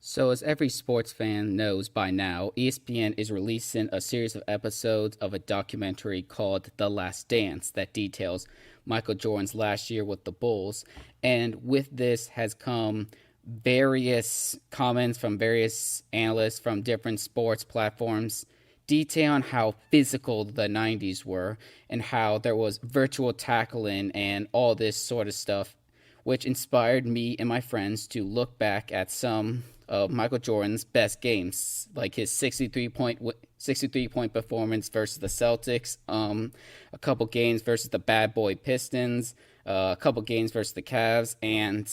So, as every sports fan knows by now, ESPN is releasing a series of episodes of a documentary called The Last Dance that details Michael Jordan's last year with the Bulls. And with this has come various comments from various analysts from different sports platforms detailing how physical the 90s were and how there was virtual tackling and all this sort of stuff, which inspired me and my friends to look back at some of Michael Jordan's best games, like his 63-point performance versus the Celtics, a couple games versus the Bad Boy Pistons, a couple games versus the Cavs, and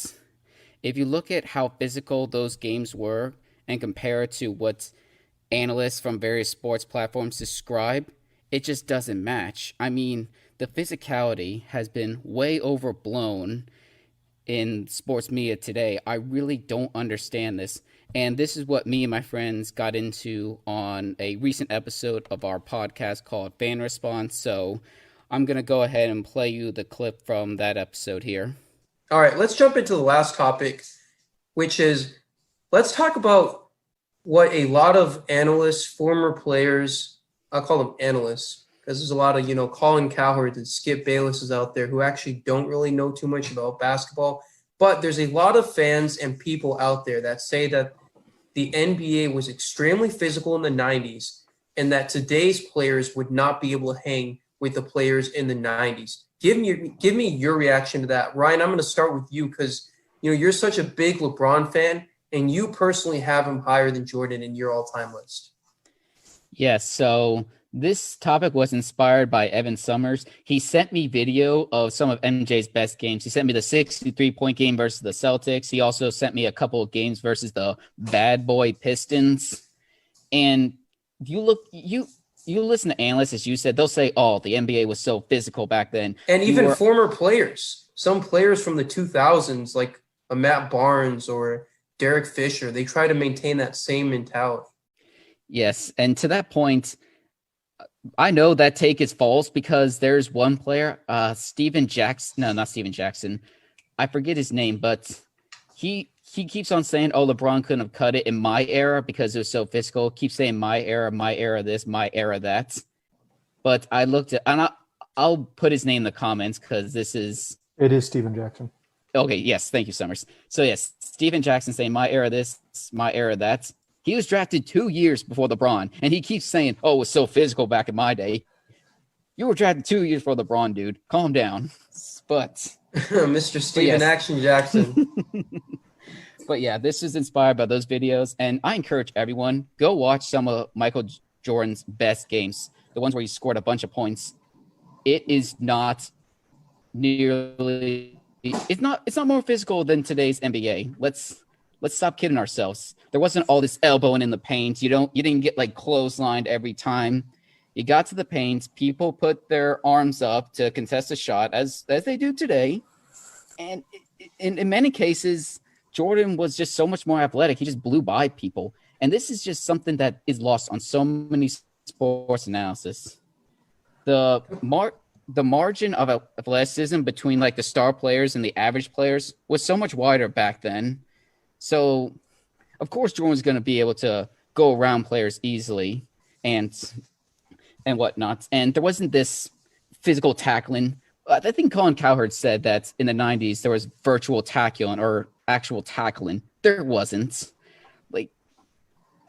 if you look at how physical those games were and compare it to what analysts from various sports platforms describe, it just doesn't match. I mean, the physicality has been way overblown in sports media today. I really don't understand this. And this is what me and my friends got into on a recent episode of our podcast called Fan Response. So I'm going to go ahead and play you the clip from that episode here. All right, let's jump into the last topic, which is let's talk about what a lot of analysts, former players, I'll call them analysts, because there's a lot of, Colin Cowherd and Skip Bayless is out there who actually don't really know too much about basketball. But there's a lot of fans and people out there that say that the NBA was extremely physical in the 90s and that today's players would not be able to hang with the players in the 90s. Give me your reaction to that. Ryan, I'm going to start with you because you're such a big LeBron fan and you personally have him higher than Jordan in your all-time list. Yes, so this topic was inspired by Evan Summers. He sent me video of some of MJ's best games. He sent me the 63-point game versus the Celtics. He also sent me a couple of games versus the Bad Boy Pistons. And if you look, you listen to analysts, as you said, they'll say, oh, the NBA was so physical back then. And even former players, some players from the 2000s, like a Matt Barnes or Derek Fisher, they try to maintain that same mentality. Yes, and to that point, I know that take is false because there's one player, Steven Jackson. No, not Steven Jackson. I forget his name, but he keeps on saying, "Oh, LeBron couldn't have cut it in my era because it was so physical." Keeps saying my era this, my era that. But I looked at, and I'll put his name in the comments because it is Steven Jackson. Okay, yes, thank you, Summers. So yes, Steven Jackson saying my era this, my era that. He was drafted 2 years before LeBron, and he keeps saying, oh, it was so physical back in my day. You were drafted 2 years before LeBron, dude. Calm down. But Mr. Steven Action Jackson. But yeah, this is inspired by those videos, and I encourage everyone, go watch some of Michael Jordan's best games, the ones where he scored a bunch of points. It is not nearly – it's not more physical than today's NBA. Let's stop kidding ourselves. There wasn't all this elbowing in the paint. You didn't get like clotheslined every time. You got to the paint. People put their arms up to contest a shot as they do today. And in many cases, Jordan was just so much more athletic. He just blew by people. And this is just something that is lost on so many sports analysis. The margin of athleticism between like the star players and the average players was so much wider back then. So, of course, Jordan's going to be able to go around players easily and whatnot. And there wasn't this physical tackling. I think Colin Cowherd said that in the 90s there was virtual tackling or actual tackling. There wasn't. Like,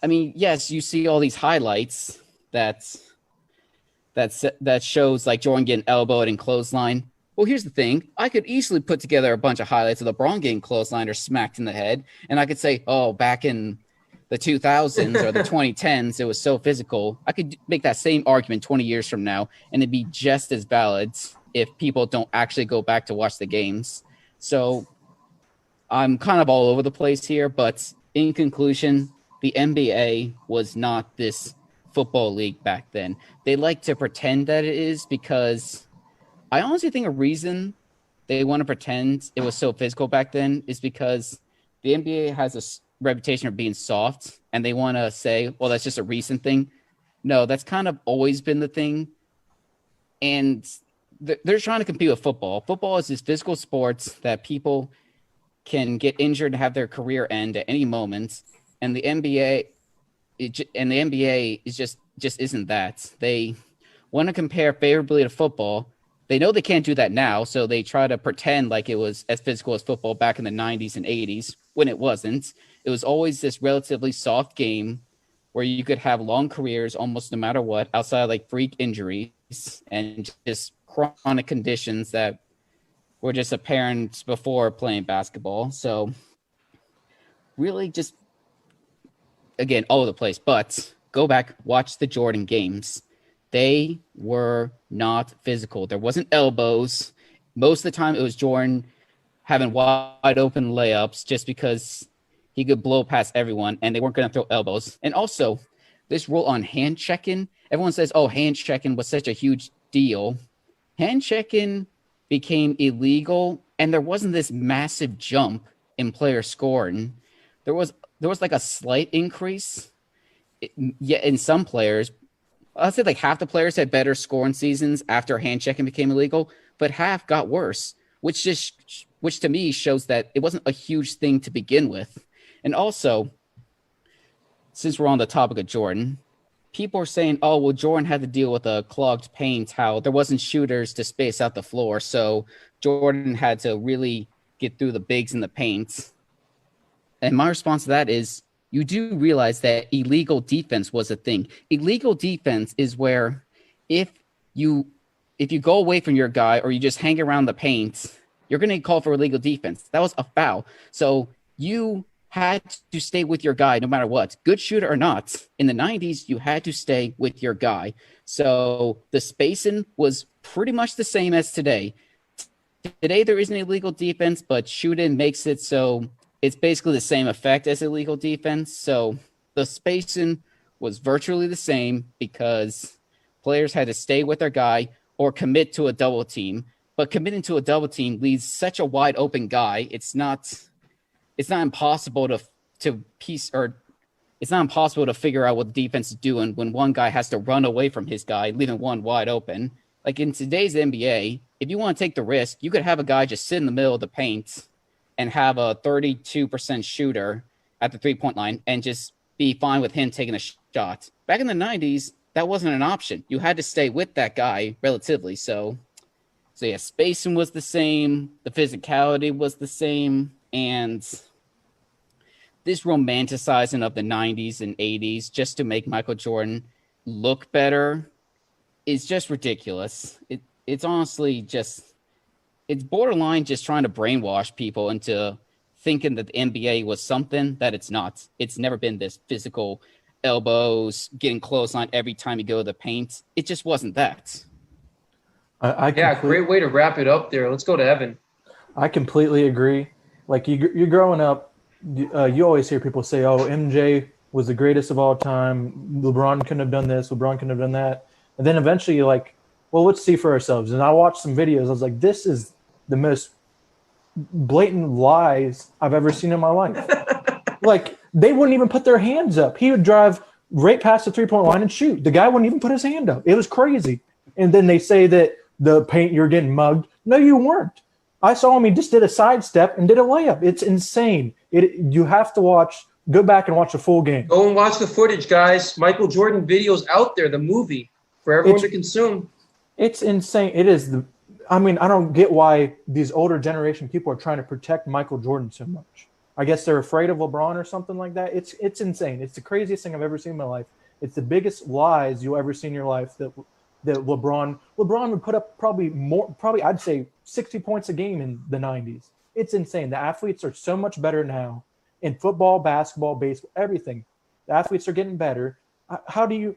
I mean, yes, you see all these highlights that shows like Jordan getting elbowed and clothesline. Well, here's the thing. I could easily put together a bunch of highlights of LeBron getting clotheslined or smacked in the head, and I could say, oh, back in the 2000s or the 2010s, it was so physical. I could make that same argument 20 years from now, and it'd be just as valid if people don't actually go back to watch the games. So I'm kind of all over the place here, but in conclusion, the NBA was not this football league back then. They like to pretend that it is because I honestly think a reason they want to pretend it was so physical back then is because the NBA has a reputation of being soft, and they want to say, well, that's just a recent thing. No, that's kind of always been the thing. And they're trying to compete with football. Football is this physical sports that people can get injured and have their career end at any moment. and the NBA, and the NBA is just isn't that. They want to compare favorably to football. They know they can't do that now, so they try to pretend like it was as physical as football back in the 90s and 80s when it wasn't. It was always this relatively soft game where you could have long careers almost no matter what, outside of like freak injuries and just chronic conditions that were just apparent before playing basketball. So really just, again, all over the place. But go back, watch the Jordan games. They were not physical. There wasn't elbows. Most of the time it was Jordan having wide open layups just because he could blow past everyone and they weren't going to throw elbows. And also, this rule on hand checking, everyone says, oh, hand checking was such a huge deal. Hand checking became illegal and there wasn't this massive jump in player scoring. There was like a slight increase. Yeah, in some players, I'd say like half the players had better scoring seasons after hand checking became illegal, but half got worse, which to me shows that it wasn't a huge thing to begin with. And also, since we're on the topic of Jordan, people are saying, oh, well, Jordan had to deal with a clogged paint, how there wasn't shooters to space out the floor, so Jordan had to really get through the bigs in the paint. And my response to that is, you do realize that illegal defense was a thing. Illegal defense is where if you go away from your guy or you just hang around the paint, you're going to call for illegal defense. That was a foul. So you had to stay with your guy no matter what. Good shooter or not. In the 90s, you had to stay with your guy. So the spacing was pretty much the same as today. Today, there isn't illegal defense, but shooting makes it so it's basically the same effect as illegal defense. So the spacing was virtually the same because players had to stay with their guy or commit to a double team. But committing to a double team leaves such a wide open guy. It's not impossible to piece, or it's not impossible to figure out what the defense is doing when one guy has to run away from his guy, leaving one wide open. Like in today's NBA, if you want to take the risk, you could have a guy just sit in the middle of the paint and have a 32% shooter at the three-point line and just be fine with him taking a shot. Back in the 90s, that wasn't an option. You had to stay with that guy relatively. So yeah, spacing was the same. The physicality was the same. And this romanticizing of the 90s and 80s just to make Michael Jordan look better is just ridiculous. It's honestly just... it's borderline just trying to brainwash people into thinking that the NBA was something that it's not. It's never been this physical elbows, getting close on every time you go to the paint. It just wasn't that. Great way to wrap it up there. Let's go to Evan. I completely agree. Like you're growing up, you always hear people say, oh, MJ was the greatest of all time. LeBron couldn't have done this. LeBron couldn't have done that. And then eventually you're like, well, let's see for ourselves. And I watched some videos. I was like, this is the most blatant lies I've ever seen in my life. Like, they wouldn't even put their hands up. He would drive right past the three-point line and shoot. The guy wouldn't even put his hand up. It was crazy. And then they say that the paint, you're getting mugged. No, you weren't. I saw him. He just did a sidestep and did a layup. It's insane. You have to go back and watch the full game. Go and watch the footage, guys. Michael Jordan video's out there, the movie, for everyone to consume. It's insane. It is I don't get why these older generation people are trying to protect Michael Jordan so much. I guess they're afraid of LeBron or something like that. It's insane. It's the craziest thing I've ever seen in my life. It's the biggest lies you'll ever see in your life that LeBron would put up probably I'd say 60 points a game in the 90s. It's insane. The athletes are so much better now in football, basketball, baseball, everything. The athletes are getting better. Who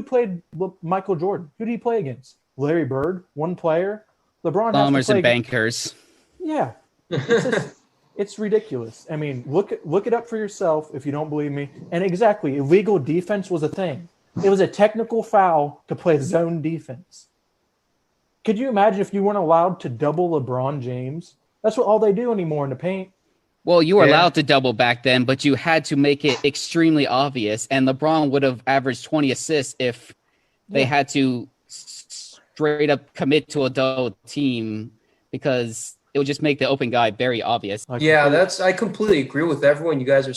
played Michael Jordan? Who did he play against? Larry Bird, one player. LeBron bombers has to play and bankers. Yeah, it's ridiculous. I mean, look it up for yourself if you don't believe me. And exactly, illegal defense was a thing. It was a technical foul to play zone defense. Could you imagine if you weren't allowed to double LeBron James? That's what all they do anymore in the paint. Well, you were allowed to double back then, but you had to make it extremely obvious. And LeBron would have averaged 20 assists if they had to straight up commit to a double team, because it would just make the open guy very obvious. I completely agree with everything you guys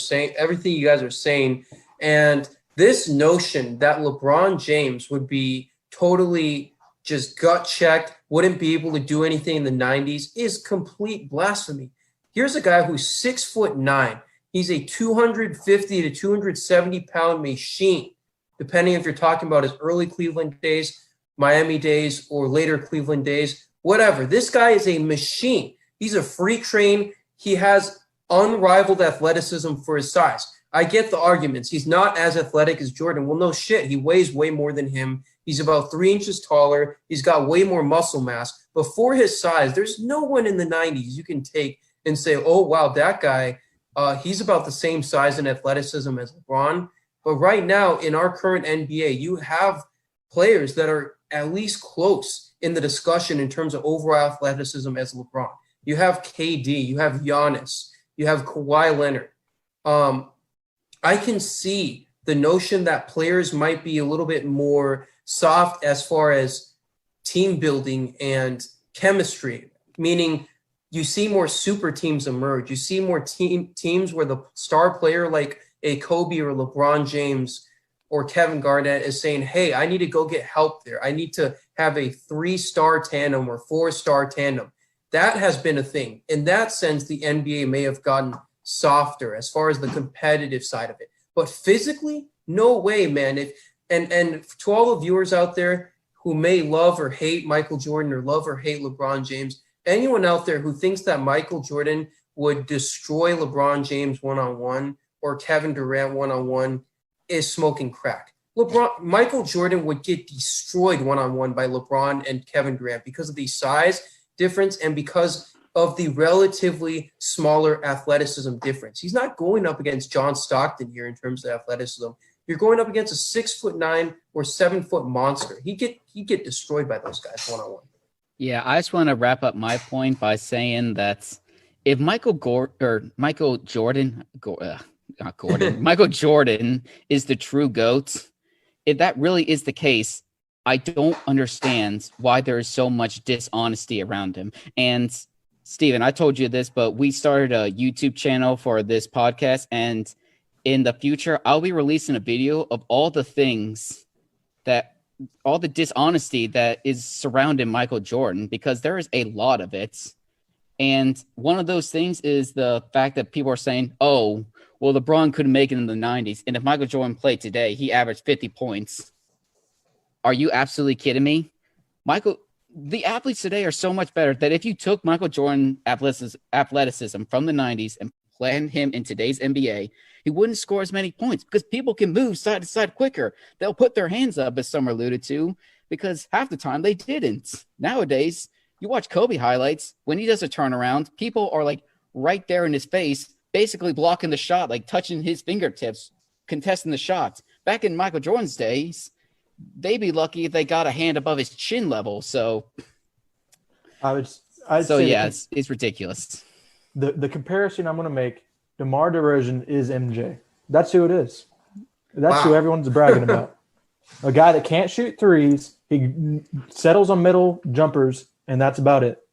are saying. And this notion that LeBron James would be totally just gut checked, wouldn't be able to do anything in the 90s is complete blasphemy. Here's a guy who's 6'9". He's a 250 to 270 pound machine, depending if you're talking about his early Cleveland days, Miami days, or later Cleveland days, whatever. This guy is a machine. He's a freak train. He has unrivaled athleticism for his size. I get the arguments. He's not as athletic as Jordan. Well, no shit. He weighs way more than him. He's about 3 inches taller. He's got way more muscle mass. But for his size, there's no one in the 90s you can take and say, oh, wow, that guy, he's about the same size and athleticism as LeBron. But right now, in our current NBA, you have players that are at least close in the discussion in terms of overall athleticism as LeBron. You have KD, you have Giannis, you have Kawhi Leonard. I can see the notion that players might be a little bit more soft as far as team building and chemistry, meaning you see more super teams emerge. You see more teams where the star player like a Kobe or LeBron James or Kevin Garnett is saying, hey, I need to go get help there. I need to have a 3-star tandem or 4-star tandem. That has been a thing. In that sense, the NBA may have gotten softer as far as the competitive side of it. But physically, no way, man. And to all the viewers out there who may love or hate Michael Jordan or love or hate LeBron James, anyone out there who thinks that Michael Jordan would destroy LeBron James one-on-one or Kevin Durant one-on-one is smoking crack. Michael Jordan would get destroyed one-on-one by LeBron and Kevin Durant because of the size difference and because of the relatively smaller athleticism difference. He's not going up against John Stockton here in terms of athleticism. You're going up against a 6'9" or 7-foot monster. He'd get destroyed by those guys one-on-one. Yeah, I just want to wrap up my point by saying that if Michael Jordan is the true GOAT, if that really is the case, I don't understand why there is so much dishonesty around him. And Steven, I told you this, but we started a YouTube channel for this podcast, and in the future, I'll be releasing a video of all the dishonesty that is surrounding Michael Jordan, because there is a lot of it. And one of those things is the fact that people are saying, oh, well, LeBron couldn't make it in the 90s. And if Michael Jordan played today, he averaged 50 points. Are you absolutely kidding me? The athletes today are so much better that if you took Michael Jordan athleticism from the 90s and planted him in today's NBA, he wouldn't score as many points because people can move side to side quicker. They'll put their hands up, as some alluded to, because half the time they didn't. Nowadays, you watch Kobe highlights, when he does a turnaround, people are like right there in his face, basically blocking the shot, like touching his fingertips, contesting the shots. Back in Michael Jordan's days, they'd be lucky if they got a hand above his chin level. So, it's ridiculous. The comparison I'm going to make, DeMar DeRozan is MJ. That's who it is. That's who everyone's bragging about. A guy that can't shoot threes. He settles on middle jumpers, and that's about it.